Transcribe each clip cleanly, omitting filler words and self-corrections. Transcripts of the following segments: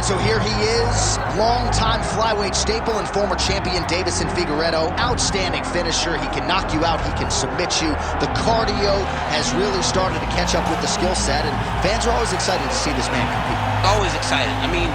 So here he is, longtime flyweight staple and former champion Deiveson Figueiredo. Outstanding finisher. He can knock you out. He can submit you. The cardio has really started to catch up with the skill set, and fans are always excited to see this man compete. Always excited. I mean,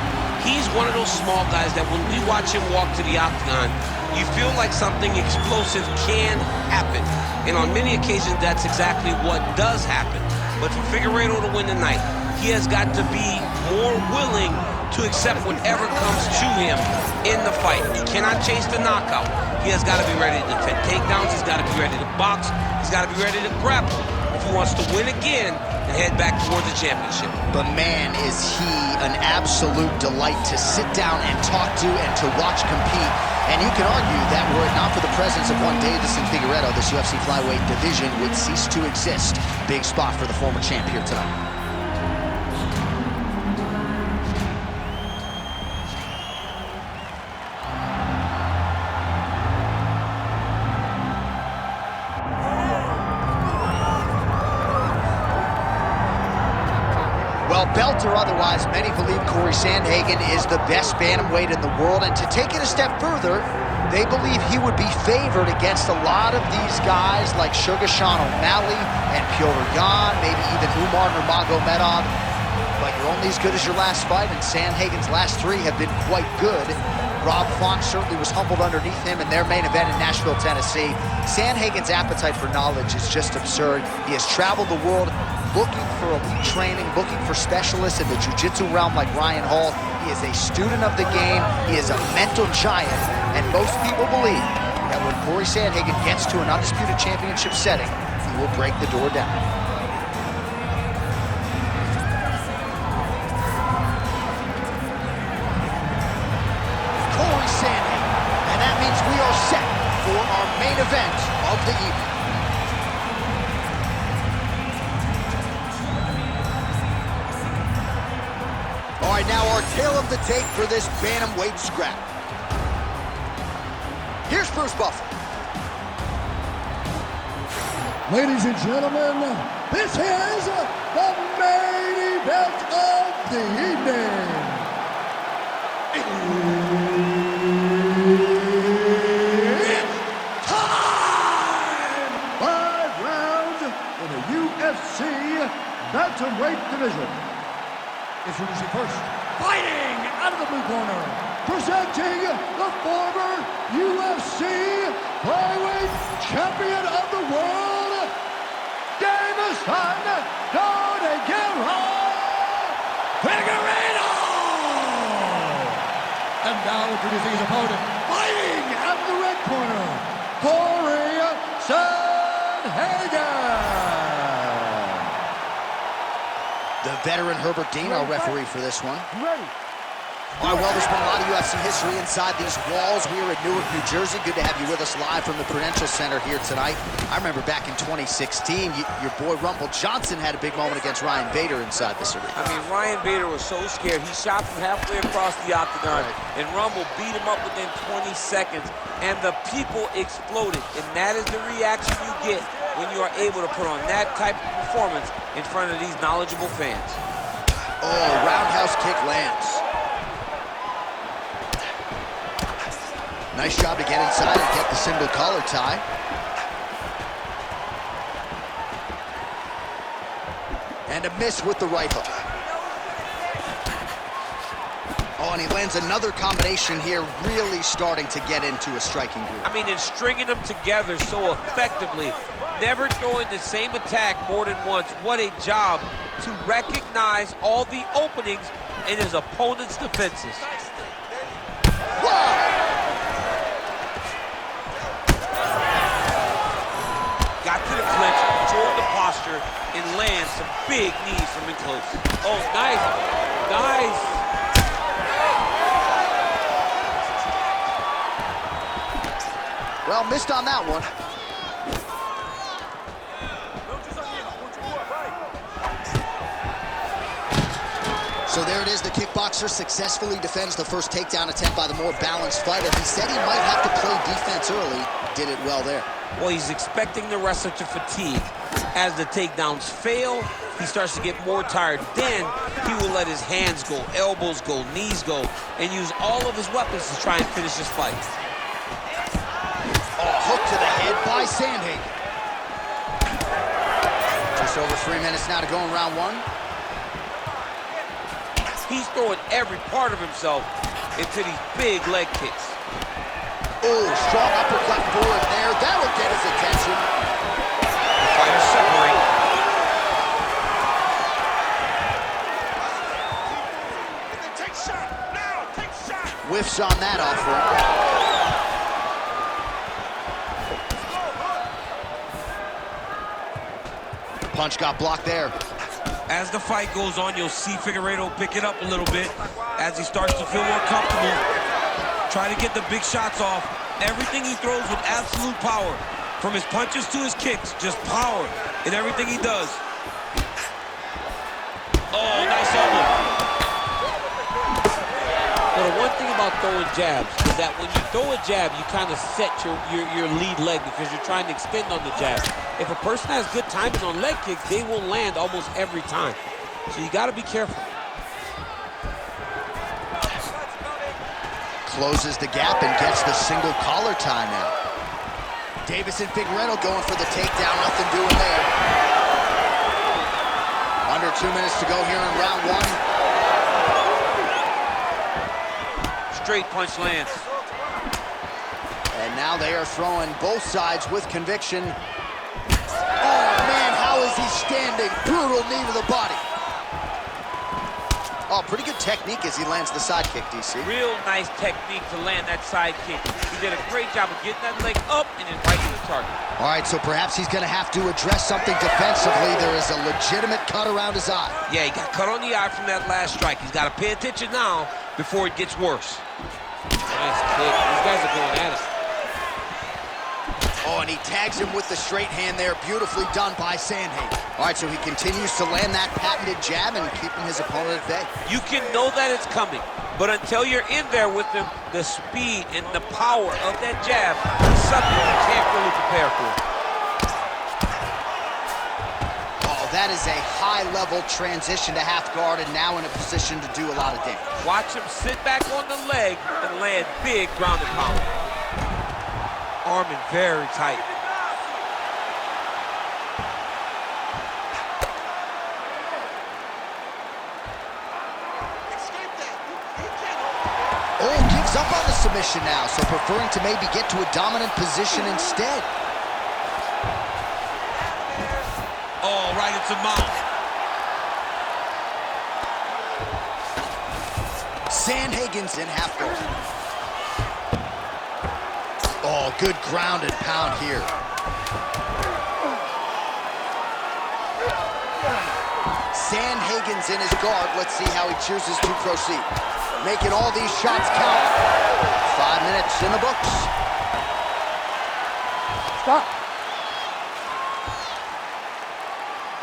he's one of those small guys that when we watch him walk to the octagon, you feel like something explosive can happen. And on many occasions, that's exactly what does happen. But for Figueiredo to win tonight, he has got to be more willing to accept whatever comes to him in the fight. He cannot chase the knockout. He has got to be ready to defend takedowns. He's got to be ready to box. He's got to be ready to grapple if he wants to win again and head back towards the championship. But man, is he an absolute delight to sit down and talk to and to watch compete. And you can argue that were it not for the presence of one Deiveson Figueiredo, this UFC flyweight division would cease to exist. Big spot for the former champ here tonight. Well, belt or otherwise, many believe Cory Sandhagen is the best bantamweight in the world, and to take it a step further, they believe he would be favored against a lot of these guys like Sugar Sean O'Malley and Petr Yan, maybe even Umar Nurmagomedov. But you're only as good as your last fight, and Sandhagen's last three have been quite good. Rob Font certainly was humbled underneath him in their main event in Nashville, Tennessee. Sandhagen's appetite for knowledge is just absurd. He has traveled the world looking for elite training, looking for specialists in the jiu-jitsu realm like Ryan Hall. He is a student of the game. He is a mental giant. And most people believe that when Cory Sandhagen gets to an undisputed championship setting, he will break the door down. Cory Sandhagen. And that means we are set for our main event of the evening. All right, now our tale of the tape for this bantamweight scrap. Here's Bruce Buffer. Ladies and gentlemen, this is the main event of the evening. It's time! 5 rounds in the UFC Bantamweight division. Introducing first, fighting out of the blue corner, presenting the former UFC flyweight champion of the world, Deiveson Figueiredo! And now introducing his opponent, fighting out of the red corner, Cory Sandhagen! The veteran Herbert Dean, our referee for this one. Ready. All right, well, there's been a lot of UFC history inside these walls. We are in Newark, New Jersey. Good to have you with us live from the Prudential Center here tonight. I remember back in 2016, your boy Rumble Johnson had a big moment against Ryan Bader inside this arena. I mean, Ryan Bader was so scared. He shot from halfway across the octagon, and Rumble beat him up within 20 seconds, and the people exploded. And that is the reaction you get when you are able to put on that type of performance in front of these knowledgeable fans. Oh, roundhouse kick lands. Nice job to get inside and get the single collar tie. And a miss with the right hook. Oh, and he lands another combination here, really starting to get into a striking groove. I mean, and stringing them together so effectively, never throwing the same attack more than once. What a job to recognize all the openings in his opponent's defenses. Wow! Got to the clinch, controlled the posture, and lands some big knees from in close. Oh, nice, nice. Well, missed on that one. So there it is, the kickboxer successfully defends the first takedown attempt by the more balanced fighter. He said he might have to play defense early, did it well there. Well, he's expecting the wrestler to fatigue. As the takedowns fail, he starts to get more tired. Then he will let his hands go, elbows go, knees go, and use all of his weapons to try and finish this fight. Oh, hook to the head by Sandhagen. Just over 3 minutes now to go in round one. He's throwing every part of himself into these big leg kicks. Oh, strong uppercut forward there. That'll get his attention. The fighters separate. Take shot! Now! Take shot! Whiffs on that offering. Punch got blocked there. As the fight goes on, you'll see Figueiredo pick it up a little bit as he starts to feel more comfortable. Try to get the big shots off. Everything he throws with absolute power. From his punches to his kicks, just power in everything he does. Oh, nice elbow. Well, the one thing about throwing jabs is that when you throw a jab, you kind of set your lead leg because you're trying to extend on the jab. If a person has good timing on leg kicks, they will land almost every time. So you got to be careful. Closes the gap and gets the single collar tie now. Deiveson Figueiredo going for the takedown, nothing doing there. Under 2 minutes to go here in round one. Straight punch lands. And now they are throwing both sides with conviction. Oh man, how is he standing? Brutal knee to the body. Oh, pretty good technique as he lands the side kick, DC. Real nice technique to land that side kick. He did a great job of getting that leg up and then right to the target. All right, so perhaps he's going to have to address something defensively. There is a legitimate cut around his eye. Yeah, he got cut on the eye from that last strike. He's got to pay attention now before it gets worse. Nice kick. These guys are going at it. Oh, and he tags him with the straight hand there. Beautifully done by Sandhagen. All right, so he continues to land that patented jab and keeping his opponent at bay. You can know that it's coming, but until you're in there with him, the speed and the power of that jab is something you can't really prepare for. Oh, that is a high-level transition to half guard and now in a position to do a lot of damage. Watch him sit back on the leg and land big ground and pound. Arm in very tight. Oh, gives up on the submission now, so preferring to maybe get to a dominant position instead. Oh, right into mouth. Sandhagen's in half guard. Oh, good ground and pound here. Sandhagen's in his guard. Let's see how he chooses to proceed. Making all these shots count. 5 minutes in the books. Stop.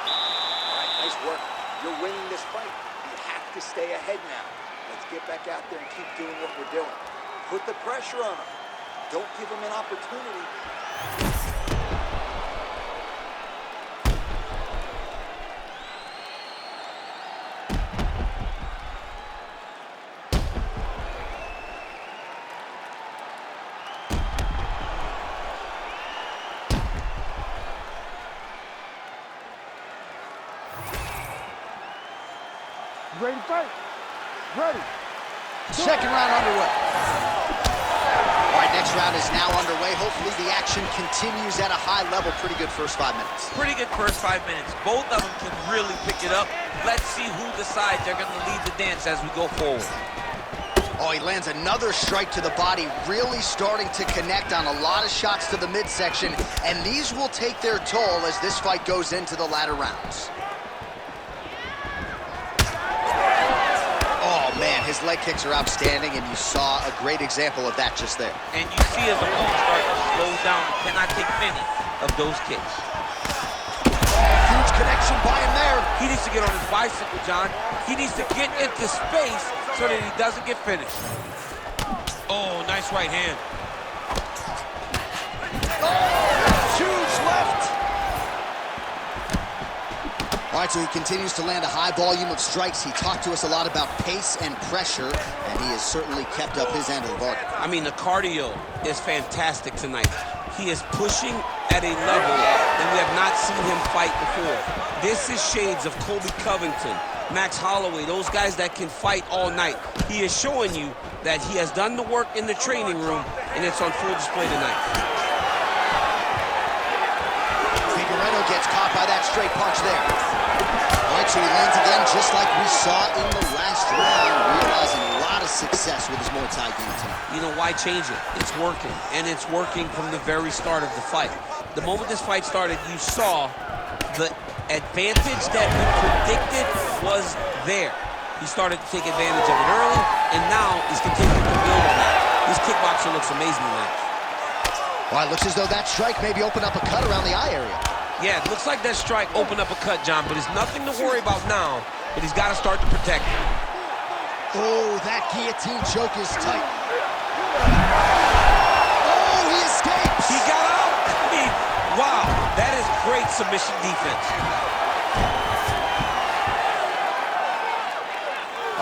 All right, nice work. You're winning this fight. You have to stay ahead now. Let's get back out there and keep doing what we're doing. Put the pressure on him. Don't give him an opportunity. You ready to fight? Ready. Second round underway. All right, next round is now underway. Hopefully the action continues at a high level. Pretty good first 5 minutes. Pretty good first 5 minutes. Both of them can really pick it up. Let's see who decides they're going to lead the dance as we go forward. Oh, he lands another strike to the body, really starting to connect on a lot of shots to the midsection, and these will take their toll as this fight goes into the latter rounds. Oh, man, his leg kicks are outstanding, and you saw a great example of that just there. And you see his opponent start to slow down. He cannot take many of those kicks. Huge connection by him there. He needs to get on his bicycle, John. He needs to get into space so that he doesn't get finished. Oh, nice right hand. Oh, huge left. All right, right, so he continues to land a high volume of strikes. He talked to us a lot about pace and pressure, and he has certainly kept up his end of the bargain. I mean, the cardio is fantastic tonight. He is pushing at a level that we have not seen him fight before. This is shades of Colby Covington, Max Holloway, those guys that can fight all night. He is showing you that he has done the work in the training room, and it's on full display tonight. Figueiredo gets caught by that straight punch there. All right, so he lands again just like we saw in the last round, realizing a lot of success with his Muay Thai game tonight. You know, why change it? It's working, and it's working from the very start of the fight. The moment this fight started, you saw the advantage that we predicted was there. He started to take advantage of it early, and now he's continuing to build on that. This kickboxer looks amazing tonight. Well, it looks as though that strike maybe opened up a cut around the eye area. Yeah, it looks like that strike opened up a cut, John, but it's nothing to worry about now, but he's got to start to protect it. Oh, that guillotine choke is tight. Oh, he escapes! He got out! I mean, wow, that is great submission defense.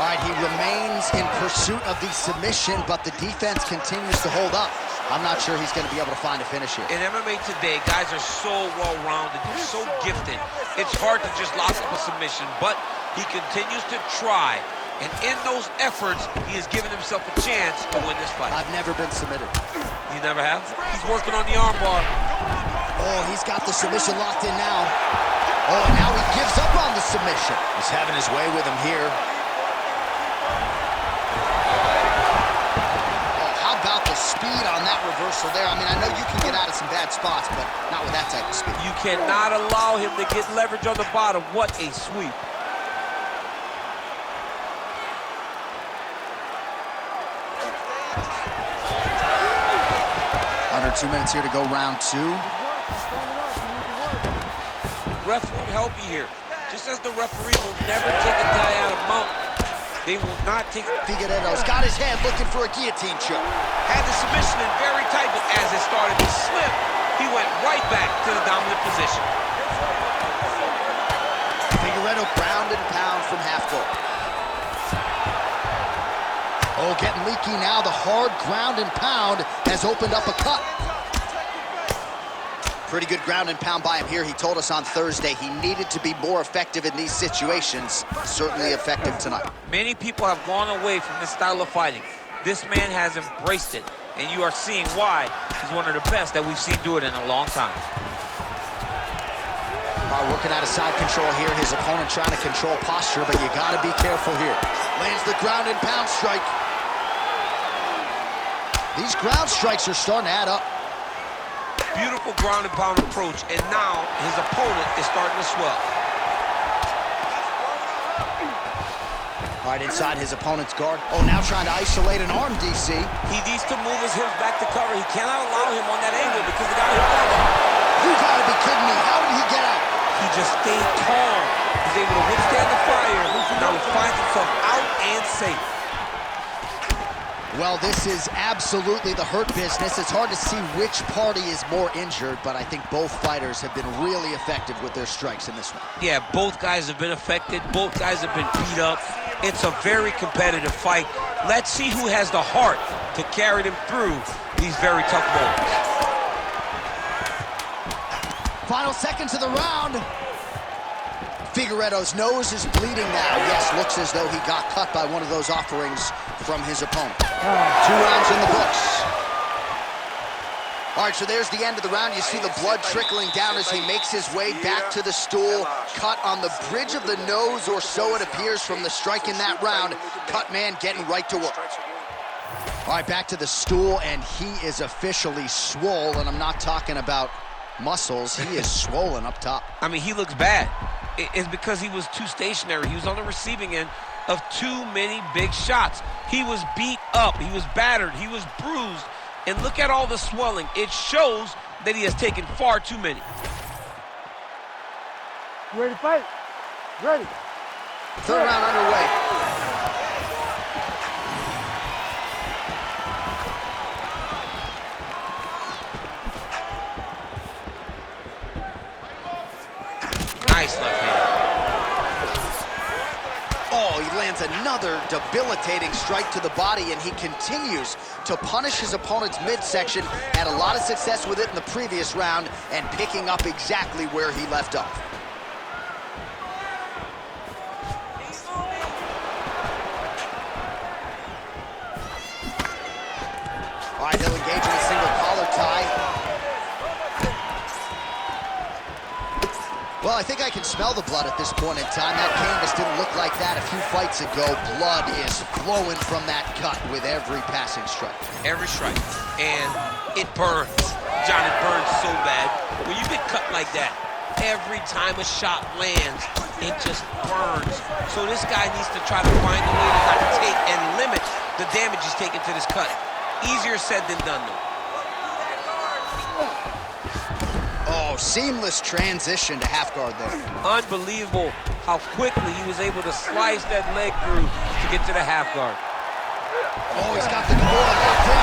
All right, he remains in pursuit of the submission, but the defense continues to hold up. I'm not sure he's going to be able to find a finish here. In MMA today, guys are so well-rounded, they're so gifted. It's hard to just lock up a submission, but he continues to try. And in those efforts, he has given himself a chance to win this fight. I've never been submitted. You never have? He's working on the armbar. Oh, he's got the submission locked in now. Oh, and now he gives up on the submission. He's having his way with him here. Speed on that reversal there. I mean, I know you can get out of some bad spots, but not with that type of speed. You cannot allow him to get leverage on the bottom. What a sweep. Under 2 minutes here to go, round 2. Ref won't help you here. Just as the referee will never take a guy out of mount, they will not take... Figueiredo's got his hand looking for a guillotine choke. Had the submission in very tight, but as it started to slip, he went right back to the dominant position. Figueiredo ground and pound from half guard. Oh, getting leaky now. The hard ground and pound has opened up a cut. Pretty good ground and pound by him here. He told us on Thursday he needed to be more effective in these situations. Certainly effective tonight. Many people have gone away from this style of fighting. This man has embraced it, and you are seeing why he's one of the best that we've seen do it in a long time. Working out of side control here. His opponent trying to control posture, but you got to be careful here. Lands the ground and pound strike. These ground strikes are starting to add up. Beautiful ground and pound approach, and now his opponent is starting to swell. All right, inside his opponent's guard. Oh, now trying to isolate an arm, DC. He needs to move his hips back to cover. He cannot allow him on that angle because the guy hit him. You gotta be kidding me. How did he get out? He just stayed calm. He's able to withstand the fire. Now he finds himself out and safe. Well, this is absolutely the hurt business. It's hard to see which party is more injured, but I think both fighters have been really effective with their strikes in this one. Yeah, both guys have been affected. Both guys have been beat up. It's a very competitive fight. Let's see who has the heart to carry them through these very tough moments. Final seconds of the round. Figueiredo's nose is bleeding now. Yes, looks as though he got cut by one of those offerings from his opponent. 2 rounds in the books. All right, so there's the end of the round. You see the blood trickling down as he makes his way back to the stool. Cut on the bridge of the nose, or so it appears from the strike in that round. Cut man getting right to work. All right, back to the stool, and he is officially swole, and I'm not talking about muscles. He is swollen up top. I mean, he looks bad. It's because he was too stationary. He was on the receiving end of too many big shots. He was beat up. He was battered. He was bruised. And look at all the swelling. It shows that he has taken far too many. You ready to fight? Ready. 3rd round underway. Nice left hand. lands another debilitating strike to the body, and he continues to punish his opponent's midsection. Had a lot of success with it in the previous round and picking up exactly where he left off. All right, he'll engage in a single collar tie. Well, I think I can smell the blood at this point in time. That canvas didn't look like that a few fights ago. Blood is flowing from that cut with every passing strike. Every strike. And it burns. John, it burns so bad. When you get cut like that, every time a shot lands, it just burns. So this guy needs to try to find a way to not take and limit the damage he's taking to this cut. Easier said than done, though. Oh, seamless transition to half guard there. Unbelievable how quickly he was able to slice that leg through to get to the half guard. Oh, he's got the Kimura locked in.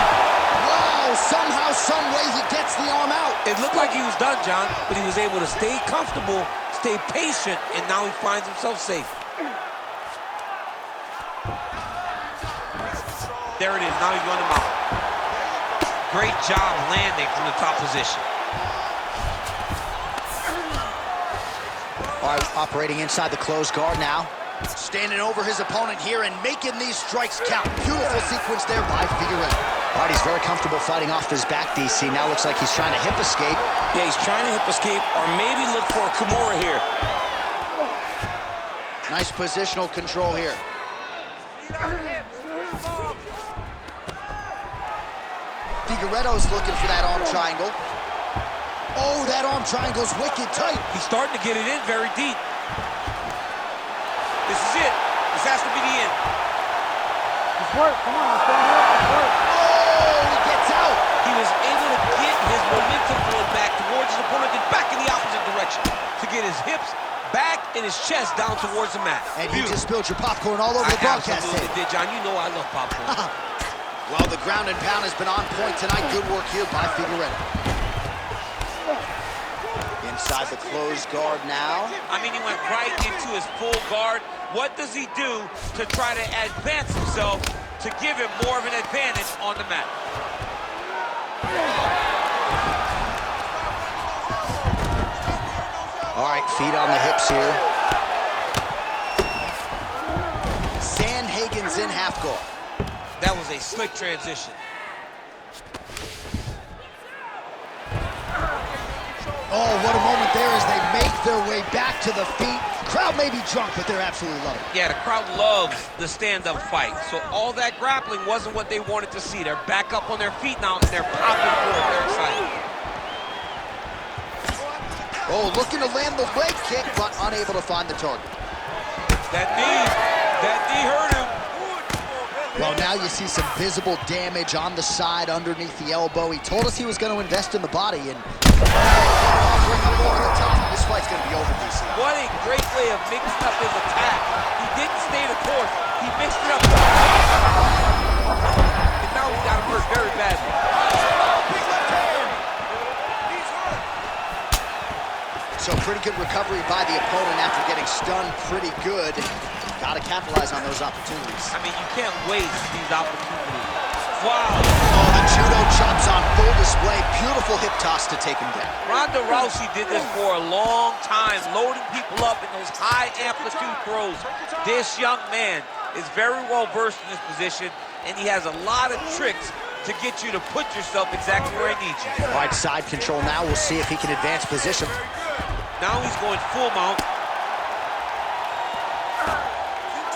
Wow, somehow, some way he gets the arm out. It looked like he was done, John, but he was able to stay comfortable, stay patient, and now he finds himself safe. There it is, now he's running him out. Great job landing from the top position. All right, operating inside the closed guard now. Standing over his opponent here and making these strikes count. Beautiful sequence there by Figueiredo. All right, he's very comfortable fighting off his back, DC. Now looks like he's trying to hip escape. Yeah, he's trying to hip escape or maybe look for a Kimura here. Nice positional control here. Figueiredo's looking for that arm triangle. Oh, that arm triangle's wicked tight. He's starting to get it in very deep. This is it. This has to be the end. It's work. Come on, let's go here. It's work. Oh, he gets out. He was able to get his momentum going back towards his opponent and back in the opposite direction to get his hips back and his chest down towards the mat. And he just spilled your popcorn all over the broadcast absolutely tape. did, John. You know I love popcorn. Well, the ground and pound has been on point tonight. Good work here by Figueiredo. Inside the closed guard now. I mean, he went right into his full guard. What does he do to try to advance himself to give him more of an advantage on the mat? All right, feet on the hips here. Sandhagen's in half guard. That was a slick transition. Oh, what a moment there as they make their way back to the feet. Crowd may be drunk, but they're absolutely loving it. Yeah, the crowd loves the stand-up fight. So all that grappling wasn't what they wanted to see. They're back up on their feet now, and they're popping for it. They're excited. Oh, looking to land the leg kick, but unable to find the target. That knee hurt him. Well, now you see some visible damage on the side underneath the elbow. He told us he was going to invest in the body, and this fight's going to be over, DC. What a great way of mixing up his attack. He didn't stay the course. He mixed it up. And now he's got him hurt very badly. So pretty good recovery by the opponent after getting stunned pretty good. Got to capitalize on those opportunities. I mean, you can't waste these opportunities. Wow. Oh, the judo chops on full display. Beautiful hip toss to take him down. Ronda Rousey did this for a long time, loading people up in those high amplitude throws. This young man is very well versed in this position, and he has a lot of tricks to get you to put yourself exactly where he needs you. All right, side control now. We'll see if he can advance position. Now he's going full mount.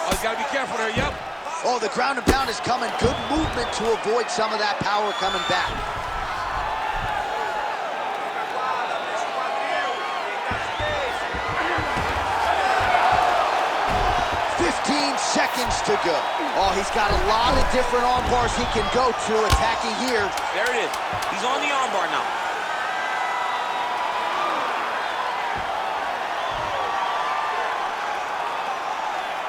Oh, he's got to be careful there, yep. Oh, the ground and pound is coming. Good movement to avoid some of that power coming back. 15 seconds to go. Oh, he's got a lot of different arm bars he can go to, attacking here. There it is. He's on the arm bar now.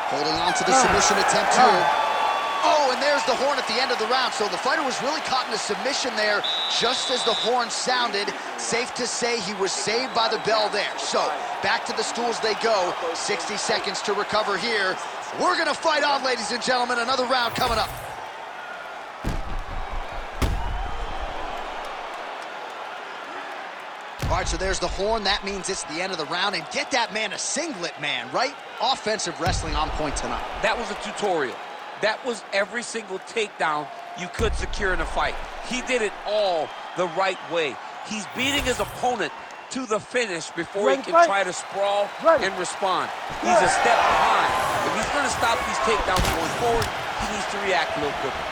Holding on to the submission attempt here. Oh, and there's the horn at the end of the round. So the fighter was really caught in a submission there just as the horn sounded. Safe to say he was saved by the bell there. So back to the stools they go. 60 seconds to recover here. We're gonna fight on, ladies and gentlemen. Another round coming up. All right, so there's the horn. That means it's the end of the round. And get that man a singlet, man, right? Offensive wrestling on point tonight. That was a tutorial. That was every single takedown you could secure in a fight. He did it all the right way. He's beating his opponent to the finish before he can try to sprawl and respond. He's a step behind. If he's going to stop these takedowns going forward, he needs to react a little quicker.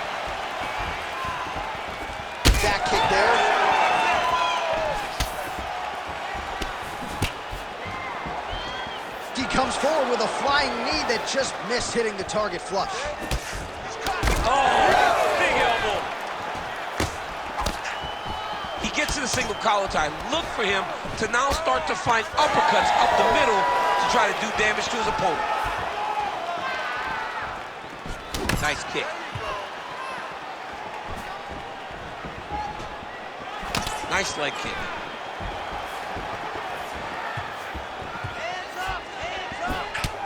Back kick there. He comes forward with a flying knee that just missed hitting the target flush. Oh, big elbow. He gets to the single collar tie. Look for him to now start to find uppercuts up the middle to try to do damage to his opponent. Nice kick. Nice leg kick.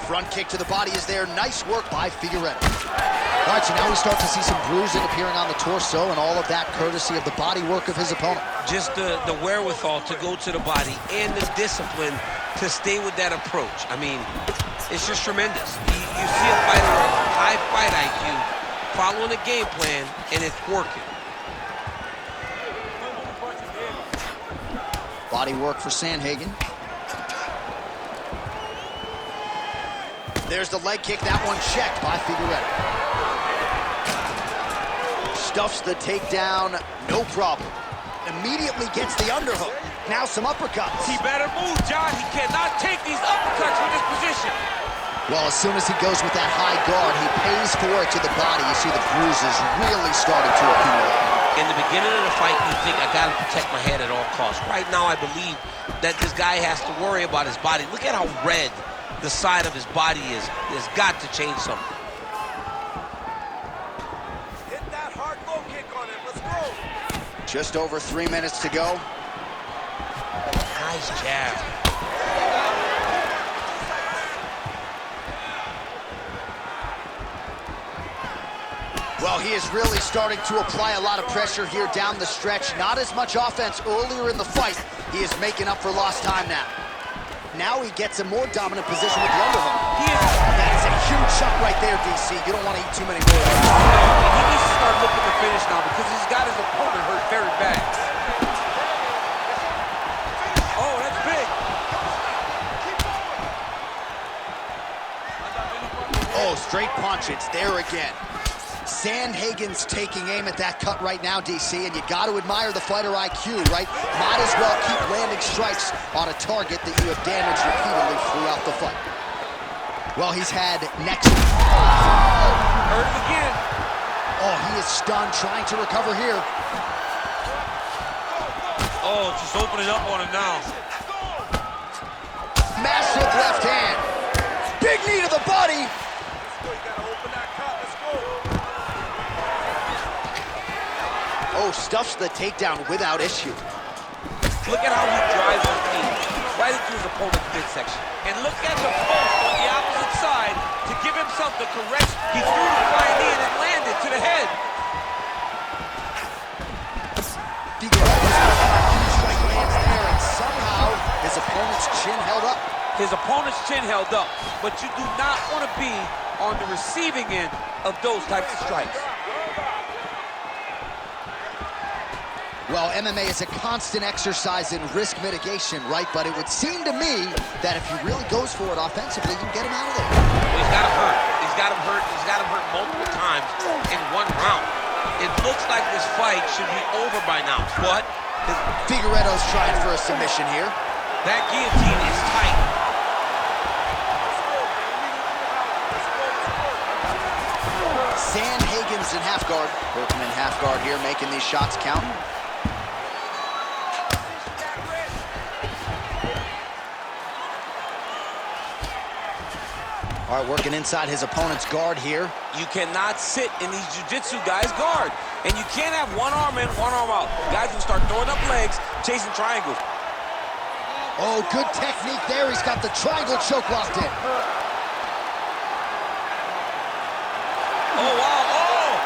Front kick to the body is there. Nice work by Figueiredo. All right, so now we start to see some bruising appearing on the torso, and all of that courtesy of the body work of his opponent. Just the wherewithal to go to the body and the discipline to stay with that approach. I mean, it's just tremendous. You see a fighter with high fight IQ following a game plan, and it's working. Body work for Sandhagen. There's the leg kick. That one checked by Figueiredo. Stuffs the takedown, no problem. Immediately gets the underhook. Now some uppercuts. He better move, John. He cannot take these uppercuts from this position. Well, as soon as he goes with that high guard, he pays for it to the body. You see the bruises really starting to accumulate. In the beginning of the fight, you think, I got to protect my head at all costs. Right now, I believe that this guy has to worry about his body. Look at how red the side of his body is. There's got to change something. Hit that hard low kick on him. Let's go. Just over 3 minutes to go. Nice jab. Well, he is really starting to apply a lot of pressure here down the stretch. Not as much offense earlier in the fight. He is making up for lost time now. Now he gets a more dominant position with the underhook. That is a huge shot right there, DC. You don't want to eat too many more. He needs to start looking to finish now because he's got his opponent hurt very bad. Oh, that's big. Oh, straight punch. It's there again. Sandhagen's taking aim at that cut right now, DC, and you got to admire the fighter IQ, right? Might as well keep landing strikes on a target that you have damaged repeatedly throughout the fight. Well, he's had next. Hurt him again. Oh, he is stunned, trying to recover here. Oh, just opening up on him now. Massive left hand. Big knee to the body. Oh, stuffs the takedown without issue. Look at how he drives his knee right into his opponent's midsection. And look at the post on the opposite side to give himself the correct. He threw the flying knee and it landed to the head. Huge strike lands there, and somehow his opponent's chin held up. His opponent's chin held up, but you do not want to be on the receiving end of those types of strikes. Well, MMA is a constant exercise in risk mitigation, right? But it would seem to me that if he really goes for it offensively, you can get him out of there. Well, he's got him hurt. He's got him hurt. He's got him hurt multiple times in one round. It looks like this fight should be over by now, but Figueiredo's trying for a submission here. that guillotine is tight. Sandhagen's in half guard. Put him in half guard here, making these shots count. All right, working inside his opponent's guard here. You cannot sit in these jiu-jitsu guys' guard. And you can't have one arm in, one arm out. Guys will start throwing up legs, chasing triangles. Oh, good technique there. He's got the triangle choke locked in. Oh, wow, oh!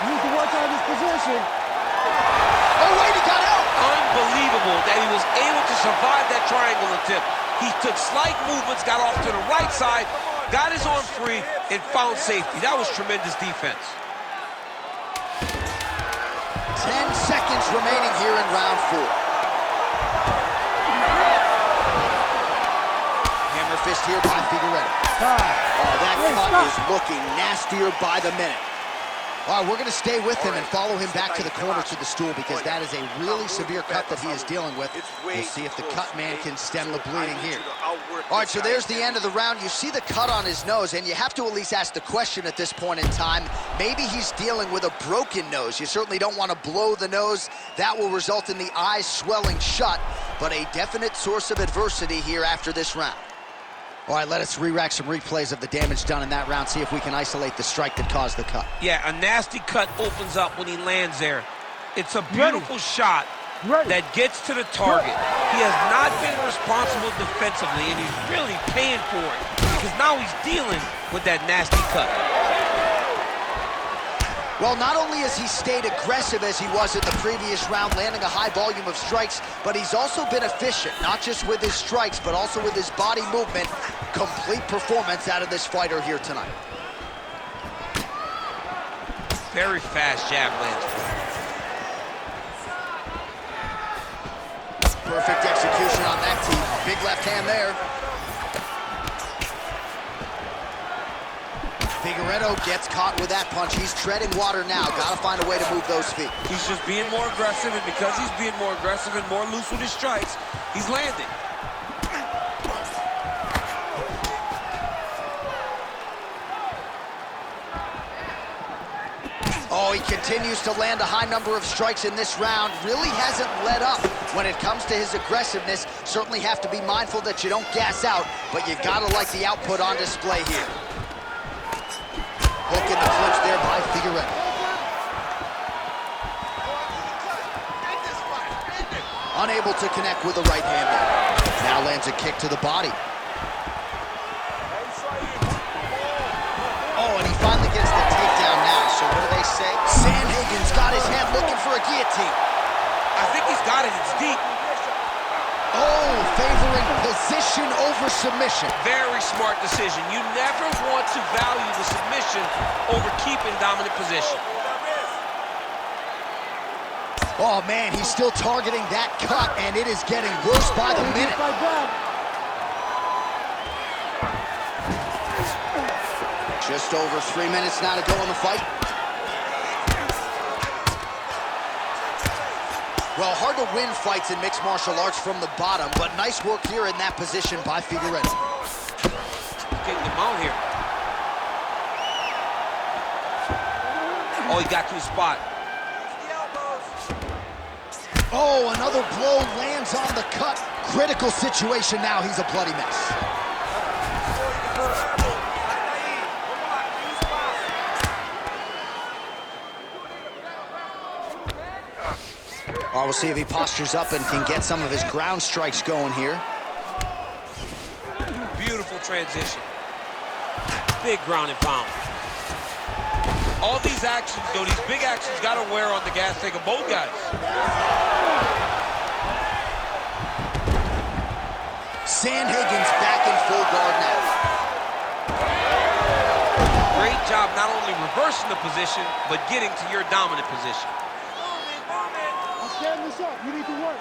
You need to watch out of this position. Oh, wait, he got out! Unbelievable that he was able to survive that triangle attempt. He took slight movements, got off to the right side, got his arm free, and found safety. That was tremendous defense. 10 seconds remaining here in round 4. Hammer fist here by Figueiredo. Oh, that cut is looking nastier by the minute. All right, we're going to stay with him and follow him back to the corner to the stool because that is a really severe cut that he is dealing with. We'll see if the cut man can stem the bleeding here. All right, so there's the end of the round. You see the cut on his nose, and you have to at least ask the question at this point in time. Maybe he's dealing with a broken nose. You certainly don't want to blow the nose. That will result in the eyes swelling shut, but a definite source of adversity here after this round. All right, let us re-rack some replays of the damage done in that round, see if we can isolate the strike that caused the cut. Yeah, a nasty cut opens up when he lands there. It's a beautiful shot that gets to the target. He has not been responsible defensively, and he's really paying for it because now he's dealing with that nasty cut. Well, not only has he stayed aggressive as he was in the previous round, landing a high volume of strikes, but he's also been efficient, not just with his strikes, but also with his body movement. Complete performance out of this fighter here tonight. Very fast jab lands. Perfect execution on that team. Big left hand there. Figueiredo gets caught with that punch. He's treading water now. Got to find a way to move those feet. He's just being more aggressive, and because he's being more aggressive and more loose with his strikes, he's landing. Oh, he continues to land a high number of strikes in this round. Really hasn't let up when it comes to his aggressiveness. Certainly have to be mindful that you don't gas out, but you got to like the output on display here. Hook in the clinch there by Figueiredo. Unable to connect with the right hand there. Now lands a kick to the body. Oh, and he finally gets the takedown now. So what do they say? Sandhagen's got his head looking for a guillotine. I think he's got it. It's deep. Oh, favoring position over submission. Very smart decision. You never want to value the submission over keeping dominant position. Oh, man, he's still targeting that cut, and it is getting worse by the minute. Just over 3 minutes now to go in the fight. Well, hard to win fights in mixed martial arts from the bottom, but nice work here in that position by Figueiredo. Getting the mount here. Oh, he got to the spot. Oh, another blow lands on the cut. Critical situation now. He's a bloody mess. We'll see if he postures up and can get some of his ground strikes going here. Beautiful transition. Big ground and pound. All these actions, though, these big actions got to wear on the gas tank of both guys. Sandhagen's back in full guard now. Great job not only reversing the position, but getting to your dominant position. Stand this up. You need to work.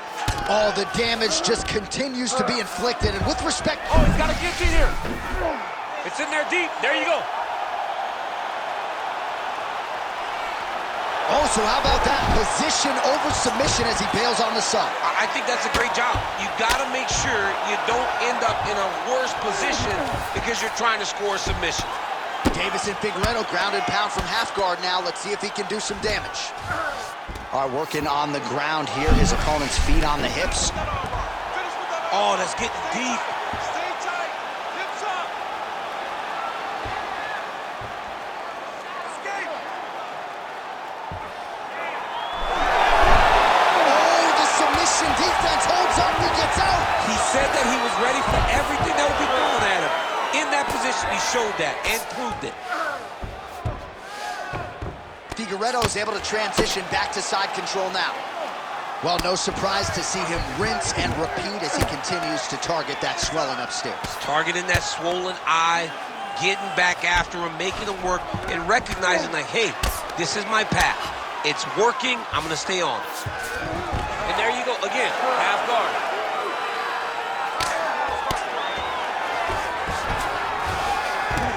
Oh, the damage just continues to be inflicted, and with respect... Oh, he's got a guillotine here. It's in there deep. There you go. Oh, so how about that position over submission as he bails on the sub? I think that's a great job. You got to make sure you don't end up in a worse position because you're trying to score a submission. Deiveson Figueiredo ground and pound from half guard now. Let's see if he can do some damage. All right, working on the ground here. His opponent's feet on the hips. Oh, that's getting deep. Stay tight. Hips up. Escape. Oh, the submission defense holds up. He gets out. He said that he was ready for everything that would be thrown at him. In that position, he showed that and proved it. Figueiredo is able to transition back to side control now. Well, no surprise to see him rinse and repeat as he continues to target that swelling upstairs. Targeting that swollen eye, getting back after him, making him work, and recognizing like, hey, this is my path. It's working, I'm gonna stay on it. And there you go, again, half guard.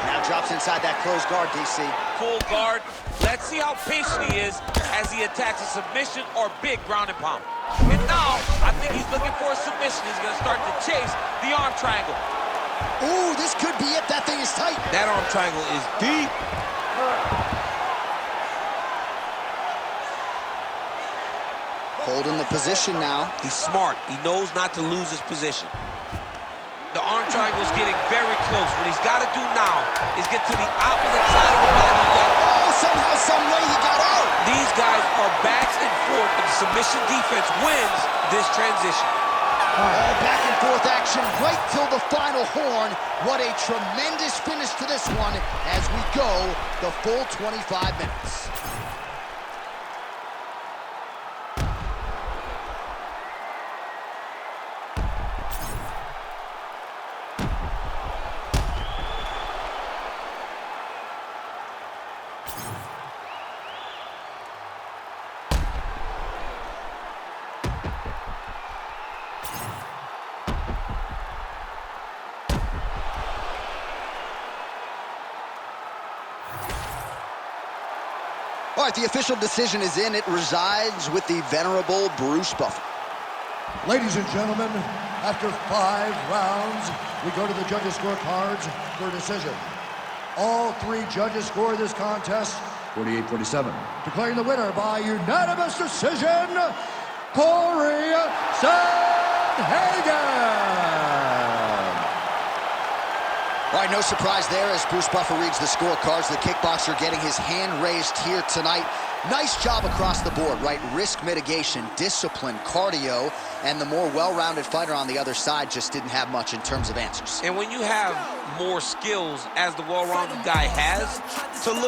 Now drops inside that closed guard, DC. Full guard. Let's see how patient he is as he attacks a submission or big ground and pound. And now, I think he's looking for a submission. He's gonna start to chase the arm triangle. Ooh, this could be it. That thing is tight. That arm triangle is deep. Holding the position now. He's smart. He knows not to lose his position. The arm triangle is getting very close. What he's got to do now is get to the opposite side of the body. Oh, somehow, some way he got out. These guys are back and forth, and the submission defense wins this transition. All back and forth action right till the final horn. What a tremendous finish to this one as we go the full 25 minutes. All right, the official decision is in. It resides with the venerable Bruce Buffer. Ladies and gentlemen, after 5 rounds, we go to the judges' scorecards for a decision. All 3 judges scored this contest 48-47. Declaring the winner by unanimous decision, Cory Sandhagen. All right, no surprise there as Bruce Buffer reads the scorecards. The kickboxer getting his hand raised here tonight. Nice job across the board, right? Risk mitigation, discipline, cardio, and the more well-rounded fighter on the other side just didn't have much in terms of answers. And when you have more skills, as the well-rounded guy has, to look